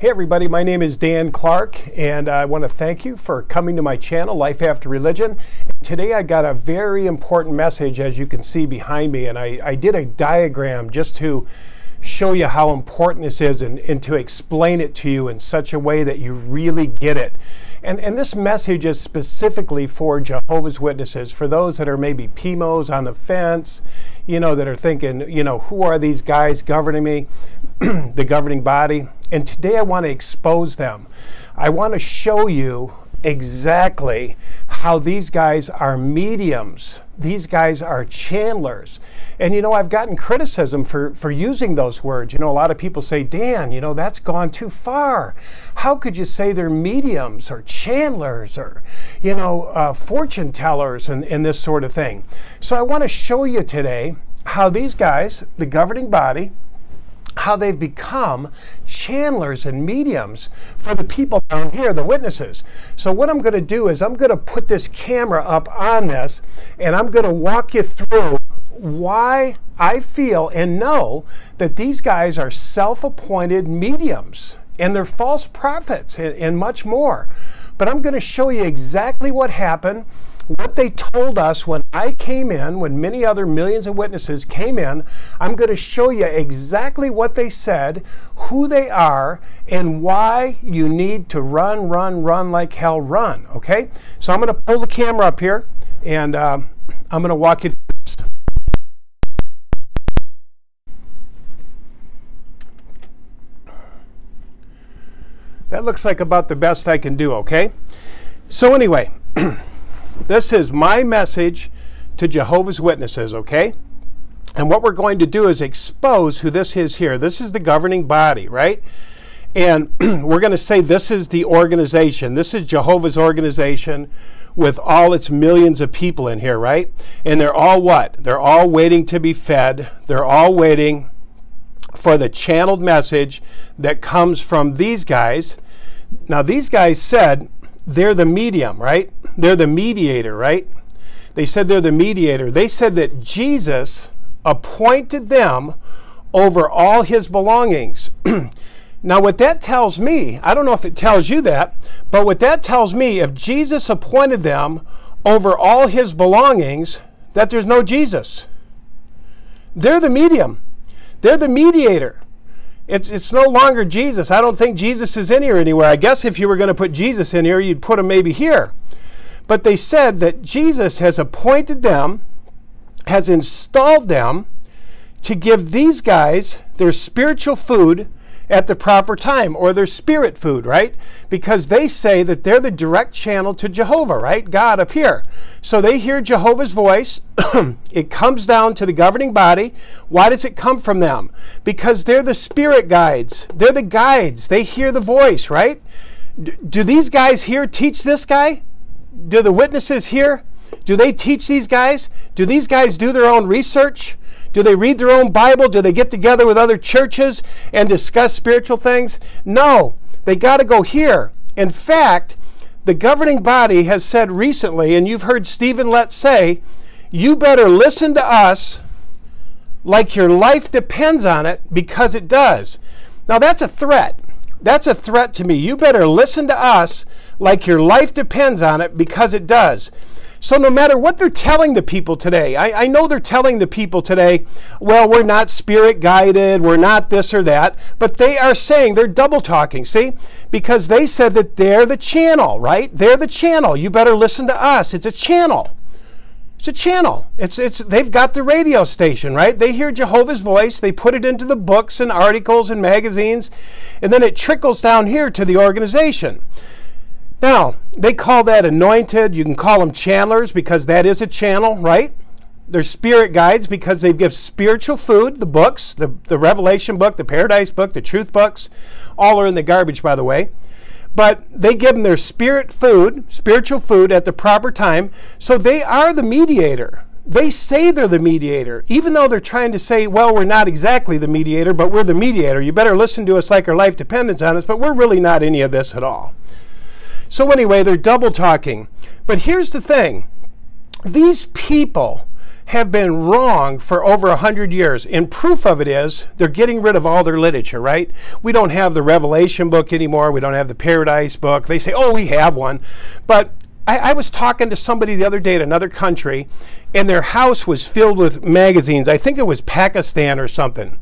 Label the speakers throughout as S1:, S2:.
S1: Hey everybody, my name is Dan Clark, and I want to thank you for coming to my channel, Life After Religion. Today I got a very important message, as you can see behind me, and I did a diagram just to show you how important this is and to explain it to you in such a way that you really get it. And this message is specifically for Jehovah's Witnesses, for those that are maybe PMOs on the fence, you know, that are thinking, you know, who are these guys governing me, the governing body? And today I want to expose them. I want to show you exactly how these guys are mediums. These guys are channelers. And you know, I've gotten criticism for using those words. You know, a lot of people say, Dan, you know, that's gone too far. How could you say they're mediums or channelers or, you know, fortune tellers and this sort of thing? So I want to show you today how these guys, the governing body, how they've become channelers and mediums for the people down here, the witnesses. So what I'm going to do is I'm going to put this camera up on this, and I'm going to walk you through why I feel and know that these guys are self-appointed mediums and they're false prophets and much more. But I'm going to show you exactly what happened, what they told us when I came in, when many other millions of witnesses came in. I'm going to show you exactly what they said, who they are, and why you need to run like hell, run, okay? So I'm going to pull the camera up here, and I'm going to walk you through this. That looks like about the best I can do, okay? So anyway, this is my message to Jehovah's Witnesses, okay? And what we're going to do is expose who this is here. This is the governing body, right? And we're going to say this is the organization. This is Jehovah's organization with all its millions of people in here, right? And they're all what? They're all waiting to be fed. They're all waiting for the channeled message that comes from these guys. Now, these guys said they're the medium, right? They're the mediator, right? They said they're the mediator. They said that Jesus appointed them over all his belongings. Now, what that tells me, I don't know if it tells you that, but what that tells me, if Jesus appointed them over all his belongings, that there's no Jesus. They're the medium. They're the mediator. It's no longer Jesus. I don't think Jesus is in here anywhere. I guess if you were going to put Jesus in here, you'd put him maybe here. But they said that Jesus has appointed them, has installed them to give these guys their spiritual food at the proper time, or their spirit food, right? Because they say that they're the direct channel to Jehovah, right? God up here. So they hear Jehovah's voice. It comes down to the governing body. Why does it come from them? Because they're the spirit guides. They're the guides. They hear the voice, right? Do these guys here teach this guy? Do the witnesses here? Do they teach these guys? Do these guys do their own research? Do they read their own Bible? Do they get together with other churches and discuss spiritual things? No, they got to go here. In fact, the governing body has said recently, and you've heard Stephen Lett say, you better listen to us like your life depends on it, because it does. Now that's a threat. That's a threat to me. You better listen to us like your life depends on it, because it does. So no matter what they're telling the people today, I know they're telling the people today, well, we're not spirit guided, we're not this or that, but they are saying, they're double talking, see? Because they said that they're the channel, right? They're the channel. You better listen to us. It's a channel. It's a channel. They've got the radio station, right? They hear Jehovah's voice, they put it into the books and articles and magazines, and then it trickles down here to the organization. Now, they call that anointed. You can call them channelers, because that is a channel, right? They're spirit guides because they give spiritual food, the books, the Revelation book, the Paradise book, the Truth books, all are in the garbage, by the way. But they give them their spirit food, spiritual food at the proper time, so they are the mediator. They say they're the mediator, even though they're trying to say, well, we're not exactly the mediator, but we're the mediator. You better listen to us like our life depends on us, but we're really not any of this at all. So anyway, they're double talking. But here's the thing. These people have been wrong for over 100 years. And proof of it is they're getting rid of all their literature, right? We don't have the Revelation book anymore. We don't have the Paradise book. They say, oh, we have one. But I was talking to somebody the other day in another country, and their house was filled with magazines. I think it was Pakistan or something.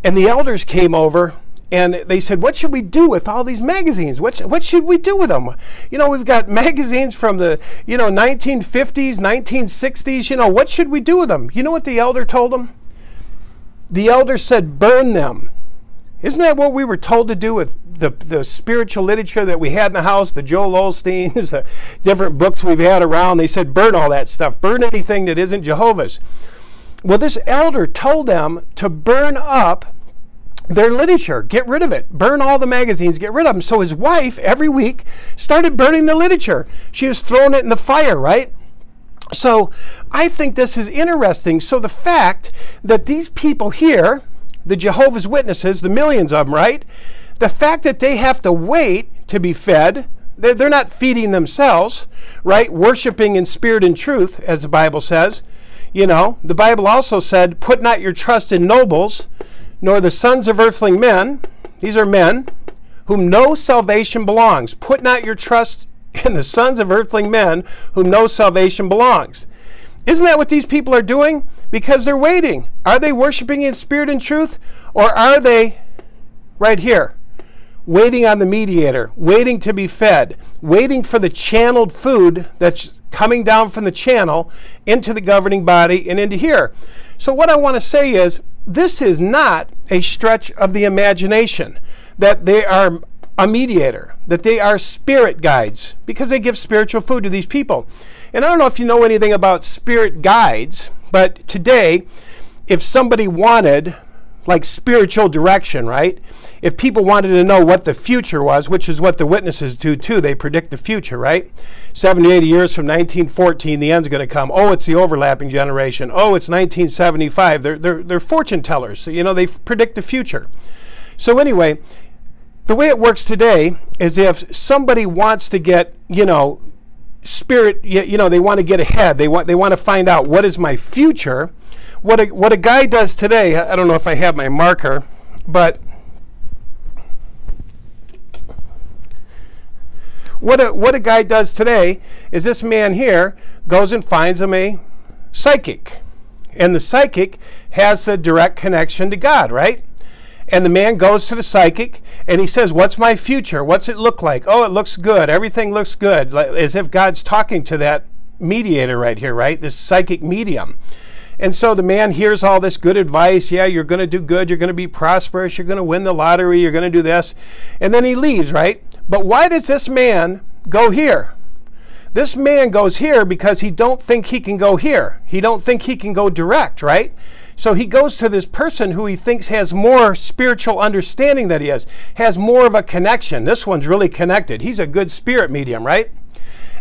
S1: And the elders came over, and they said, what should we do with all these magazines? What should we do with them? You know, we've got magazines from the, 1950s, 1960s. You know, what should we do with them? You know what the elder told them? The elder said, burn them. Isn't that what we were told to do with the spiritual literature that we had in the house, the Joel Osteens, the different books we've had around? They said, burn all that stuff. Burn anything that isn't Jehovah's. Well, this elder told them to burn up their literature. Get rid of it. Burn all the magazines. Get rid of them. So his wife, every week, started burning the literature. She was throwing it in the fire, right? So I think this is interesting. So the fact that these people here, the Jehovah's Witnesses, the millions of them, right? The fact that they have to wait to be fed, they're not feeding themselves, right? Worshiping in spirit and truth, as the Bible says. You know, the Bible also said, put not your trust in nobles, nor the sons of earthly men. These are men whom no salvation belongs. Put not your trust in the sons of earthly men whom no salvation belongs. Isn't that what these people are doing? Because they're waiting. Are they worshiping in spirit and truth? Or are they right here, waiting on the mediator, waiting to be fed, waiting for the channeled food that's coming down from the channel into the governing body and into here? So what I want to say is, this is not a stretch of the imagination that they are a mediator, that they are spirit guides, because they give spiritual food to these people. And I don't know if you know anything about spirit guides, but today, if somebody wanted like spiritual direction, right? If people wanted to know what the future was, which is what the witnesses do too, they predict the future, right? 70, 80 years from 1914, the end's going to come. Oh, it's the overlapping generation. Oh, it's 1975. They're fortune tellers. You know, they predict the future. So anyway, the way it works today is if somebody wants to get, spirit, they want to get ahead. They want to find out what is my future. What a guy does today, I don't know if I have my marker, but what a guy does today is this man here goes and finds him a psychic. And the psychic has a direct connection to God, right? And the man goes to the psychic and he says, what's my future? What's it look like? Oh, it looks good. Everything looks good. As if God's talking to that mediator right here, right? This psychic medium. And so the man hears all this good advice. Yeah, you're going to do good. You're going to be prosperous. You're going to win the lottery. You're going to do this. And then he leaves, right? But why does this man go here? This man goes here because he don't think he can go here. He don't think he can go direct, right? So he goes to this person who he thinks has more spiritual understanding than he has more of a connection. This one's really connected. He's a good spirit medium, right?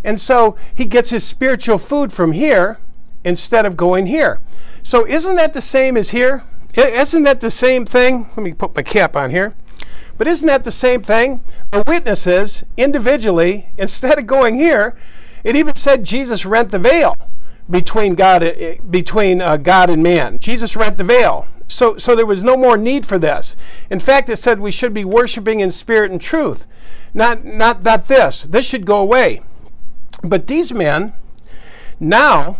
S1: And so he gets his spiritual food from here instead of going here. So isn't that the same as here? Isn't that the same thing? Let me put my cap on here. But isn't that the same thing? The witnesses individually, instead of going here, it even said Jesus rent the veil between God and man. Jesus rent the veil. So there was no more need for this. In fact, it said we should be worshiping in spirit and truth. Not this. This should go away. But these men now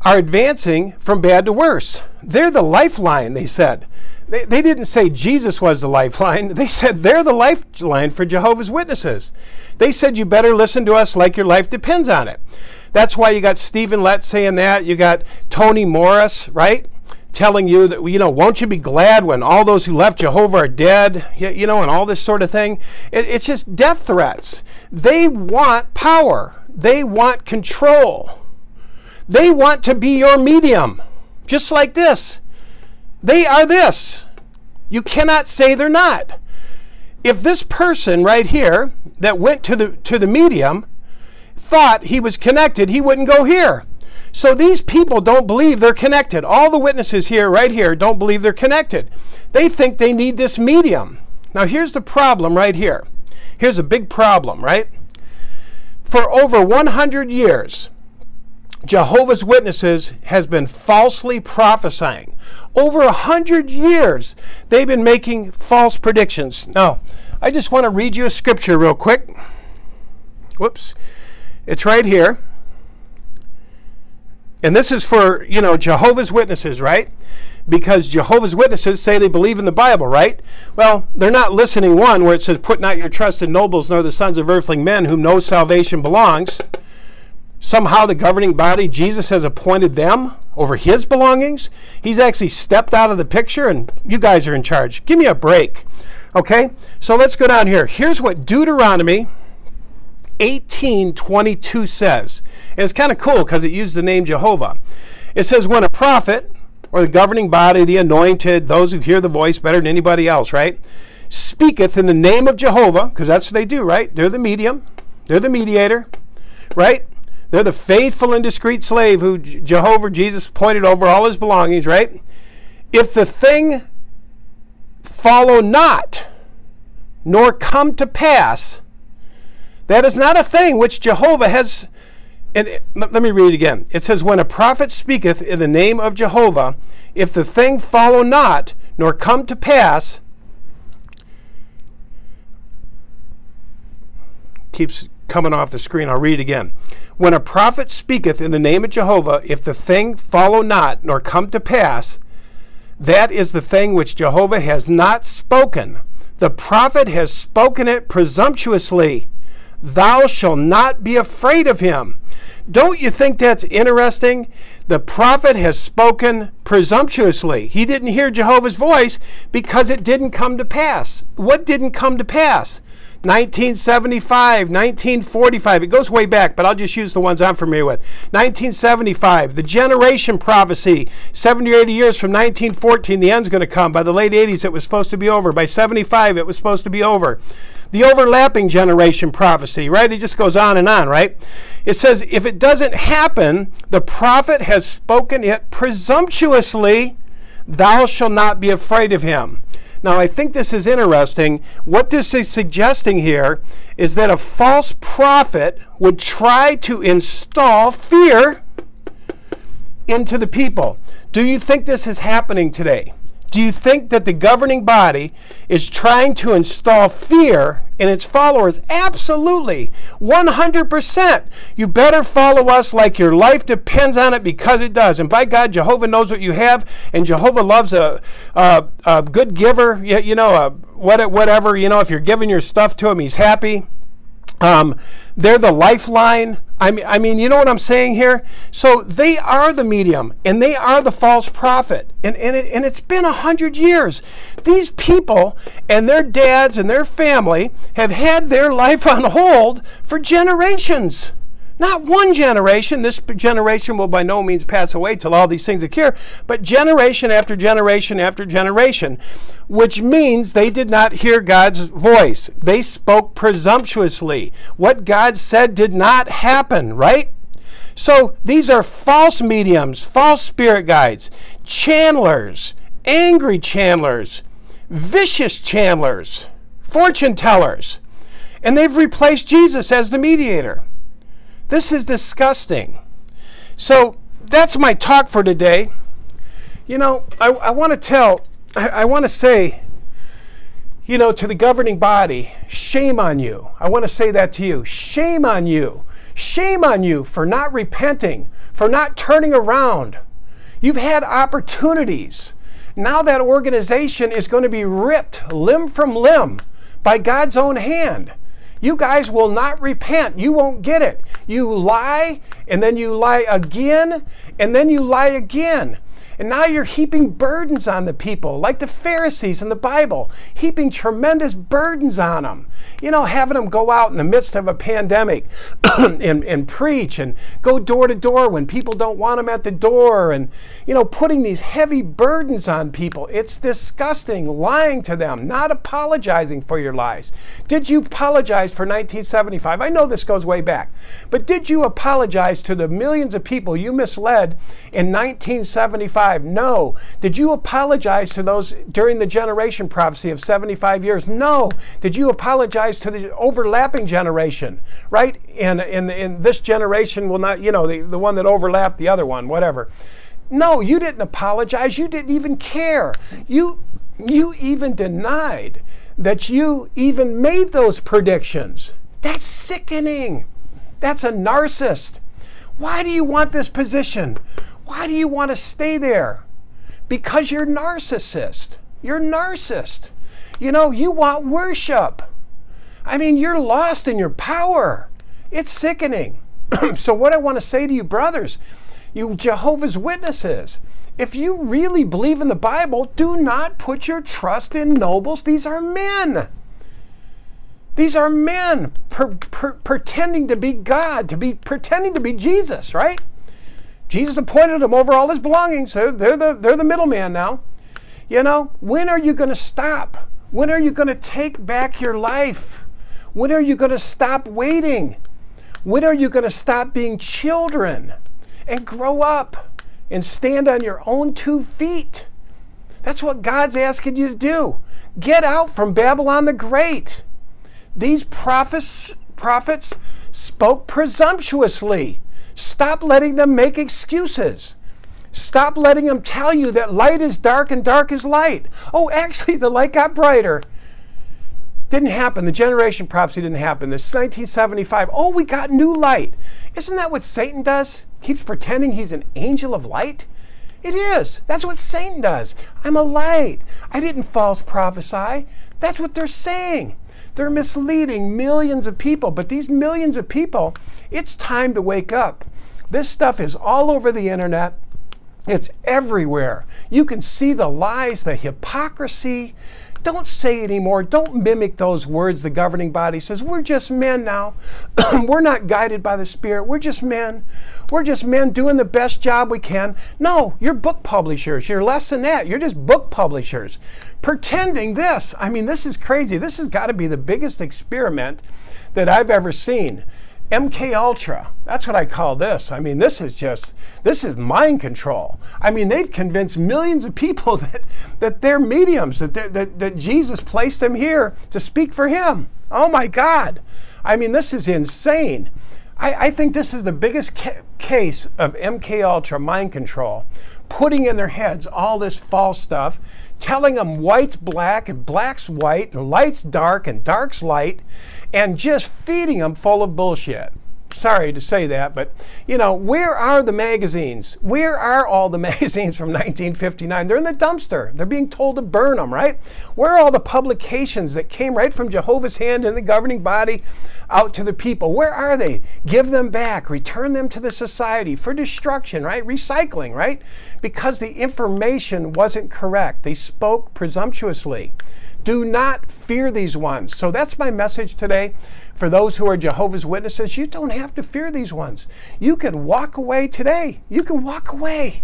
S1: are advancing from bad to worse. They're the lifeline, they said. They didn't say Jesus was the lifeline. They said they're the lifeline for Jehovah's Witnesses. They said you better listen to us like your life depends on it. That's why you got Stephen Lett saying that. You got Tony Morris, right? Telling you that, won't you be glad when all those who left Jehovah are dead, and all this sort of thing. It's just death threats. They want power. They want control. They want to be your medium, just like this. They are this. You cannot say they're not. If this person right here that went to the medium thought he was connected, he wouldn't go here. So these people don't believe they're connected. All the witnesses here, right here, don't believe they're connected. They think they need this medium. Now here's the problem right here. Here's a big problem, right? For over 100 years, Jehovah's Witnesses has been falsely prophesying. Over 100 years, they've been making false predictions. Now, I just want to read you a scripture real quick. Whoops. It's right here. And this is for, Jehovah's Witnesses, right? Because Jehovah's Witnesses say they believe in the Bible, right? Well, they're not listening, one, where it says, put not your trust in nobles, nor the sons of earthly men, whom no salvation belongs. Somehow the governing body, Jesus has appointed them over his belongings. He's actually stepped out of the picture, and you guys are in charge. Give me a break. Okay? So let's go down here. Here's what Deuteronomy 18:22 says. And it's kind of cool because it used the name Jehovah. It says, when a prophet, or the governing body, the anointed, those who hear the voice better than anybody else, right, speaketh in the name of Jehovah, because that's what they do, right? They're the medium. They're the mediator, right? They're the faithful and discreet slave who Jehovah, Jesus, pointed over all his belongings, right? If the thing follow not, nor come to pass, that is not a thing which Jehovah has. And let me read it again. It says, when a prophet speaketh in the name of Jehovah, if the thing follow not, nor come to pass, keeps coming off the screen, I'll read it again. When a prophet speaketh in the name of Jehovah, if the thing follow not, nor come to pass, that is the thing which Jehovah has not spoken. The prophet has spoken it presumptuously. Thou shalt not be afraid of him. Don't you think that's interesting? The prophet has spoken presumptuously. He didn't hear Jehovah's voice because it didn't come to pass. What didn't come to pass? 1975, 1945. It goes way back, but I'll just use the ones I'm familiar with. 1975, the generation prophecy. 70 or 80 years from 1914, the end's going to come. By the late 80s, it was supposed to be over. By 75, it was supposed to be over. The overlapping generation prophecy, right? It just goes on and on, right? It says, if it doesn't happen, the prophet has spoken it presumptuously, thou shalt not be afraid of him. Now, I think this is interesting. What this is suggesting here is that a false prophet would try to install fear into the people. Do you think this is happening today? Do you think that the governing body is trying to install fear in its followers? Absolutely. 100%. You better follow us like your life depends on it, because it does. And by God, Jehovah knows what you have, and Jehovah loves a good giver. Whatever, if you're giving your stuff to him, he's happy. They're the lifeline. I mean, you know what I'm saying here? So they are the medium, and they are the false prophet. And it's been 100 years. These people and their dads and their family have had their life on hold for generations. Not one generation. This generation will by no means pass away till all these things occur, but generation after generation after generation, which means they did not hear God's voice. They spoke presumptuously. What God said did not happen, right? So these are false mediums, false spirit guides, channelers, angry channelers, vicious channelers, fortune tellers, and they've replaced Jesus as the mediator. This is disgusting. So that's my talk for today. I want to say, to the governing body, shame on you. I want to say that to you. Shame on you. Shame on you for not repenting, for not turning around. You've had opportunities. Now that organization is going to be ripped limb from limb by God's own hand. You guys will not repent. You won't get it. You lie, and then you lie again, and then you lie again. And now you're heaping burdens on the people, like the Pharisees in the Bible, heaping tremendous burdens on them. Having them go out in the midst of a pandemic and preach and go door to door when people don't want them at the door, and, putting these heavy burdens on people. It's disgusting, lying to them, not apologizing for your lies. Did you apologize for 1975? I know this goes way back, but did you apologize to the millions of people you misled in 1975? 75? No. Did you apologize to those during the generation prophecy of 75 years? No. Did you apologize to the overlapping generation, right? In this generation will not, the one that overlapped the other one, whatever. No, you didn't apologize. You didn't even care. You even denied that you even made those predictions. That's sickening. That's a narcissist. Why do you want this position? Why do you want to stay there? Because you're narcissist. You're narcissist. You want worship. I mean, you're lost in your power. It's sickening. So what I want to say to you, brothers, you Jehovah's Witnesses, if you really believe in the Bible, do not put your trust in nobles. These are men. These are men pretending to be God, pretending to be Jesus, right? Jesus appointed them over all his belongings. So they're the middleman now. When are you going to stop? When are you going to take back your life? When are you going to stop waiting? When are you going to stop being children and grow up and stand on your own 2 feet? That's what God's asking you to do. Get out from Babylon the Great. These prophets spoke presumptuously. Stop letting them make excuses. Stop letting them tell you that light is dark and dark is light. Oh, actually, the light got brighter. Didn't happen. The generation prophecy didn't happen. This is 1975. Oh, we got new light. Isn't that what Satan does? Keeps pretending he's an angel of light? It is. That's what Satan does. I'm a light. I didn't false prophesy. That's what they're saying. They're misleading millions of people. But these millions of people, it's time to wake up. This stuff is all over the internet. It's everywhere. You can see the lies, the hypocrisy. Don't say it anymore. Don't mimic those words the governing body says. We're just men now. We're not guided by the Spirit. We're just men. We're just men doing the best job we can. No, you're book publishers. You're less than that. You're just book publishers. Pretending this. I mean, this is crazy. This has got to be the biggest experiment that I've ever seen. MK Ultra, that's what I call this. I mean, this is mind control. I mean, they've convinced millions of people that they're mediums, that Jesus placed them here to speak for him. Oh my God. I mean, this is insane. I think this is the biggest case of MK Ultra mind control, putting in their heads all this false stuff, telling them white's black and black's white and light's dark and dark's light, and just feeding them full of bullshit. Sorry to say that, but where are the magazines? Where are all the magazines from 1959? They're in the dumpster. They're being told to burn them, right? Where are all the publications that came right from Jehovah's hand and the governing body out to the people? Where are they? Give them back. Return them to the society for destruction, right? Recycling, right? Because the information wasn't correct. They spoke presumptuously. Do not fear these ones. So that's my message today for those who are Jehovah's Witnesses. You don't have to fear these ones. You can walk away today. You can walk away.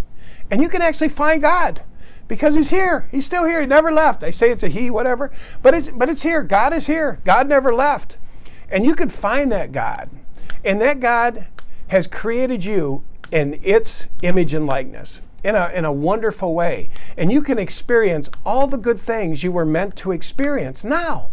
S1: And you can actually find God. Because he's here. He's still here. He never left. I say it's a he, whatever. But it's here. God is here. God never left. And you can find that God. And that God has created you in its image and likeness. In a wonderful way. And you can experience all the good things you were meant to experience now.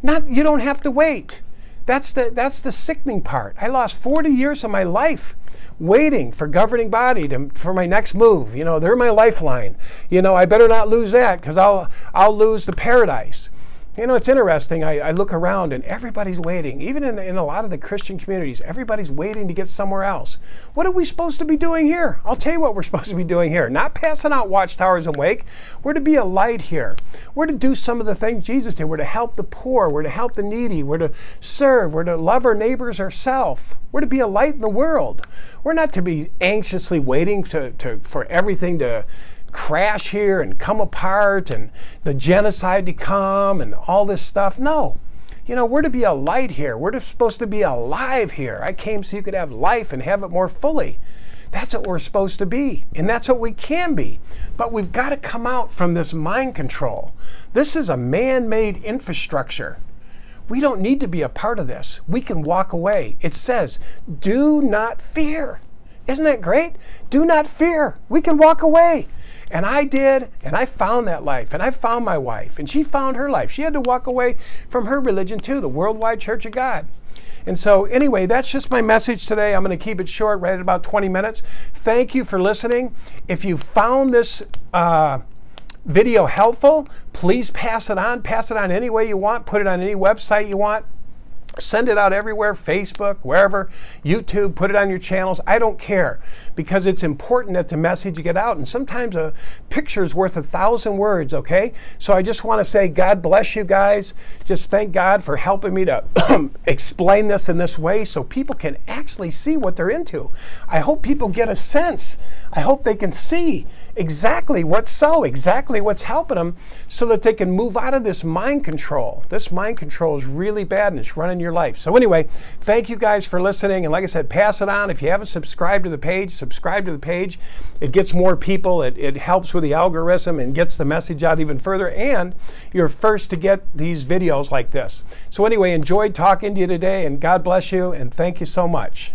S1: You don't have to wait. That's the sickening part. I lost 40 years of my life waiting for governing body for my next move. They're my lifeline. I better not lose that because I'll lose the paradise. It's interesting. I look around and everybody's waiting. Even in a lot of the Christian communities, everybody's waiting to get somewhere else. What are we supposed to be doing here? I'll tell you what we're supposed to be doing here. Not passing out watchtowers and wake. We're to be a light here. We're to do some of the things Jesus did. We're to help the poor. We're to help the needy. We're to serve. We're to love our neighbors ourselves. We're to be a light in the world. We're not to be anxiously waiting for everything to crash here and come apart and the genocide to come and all this stuff. No. We're to be a light here. We're supposed to be alive here. I came so you could have life and have it more fully. That's what we're supposed to be. And that's what we can be. But we've got to come out from this mind control. This is a man-made infrastructure. We don't need to be a part of this. We can walk away. It says, do not fear. Isn't that great? Do not fear. We can walk away. And I did, and I found that life, and I found my wife, and she found her life. She had to walk away from her religion too, the Worldwide Church of God. And so anyway, that's just my message today. I'm going to keep it short, right at about 20 minutes. Thank you for listening. If you found this video helpful, please pass it on. Pass it on any way you want. Put it on any website you want. Send it out everywhere, Facebook, wherever, YouTube, put it on your channels. I don't care, because it's important that the message get out. And sometimes a picture is worth 1,000 words, okay? So I just want to say God bless you guys. Just thank God for helping me to explain this in this way so people can actually see what they're into. I hope people get a sense. I hope they can see exactly what's so, exactly what's helping them, so that they can move out of this mind control. This mind control is really bad, and it's running your life. So anyway, thank you guys for listening. And like I said, pass it on. If you haven't subscribed to the page, subscribe to the page. It gets more people. It helps with the algorithm and gets the message out even further. And you're first to get these videos like this. So anyway, enjoyed talking to you today, and God bless you, and thank you so much.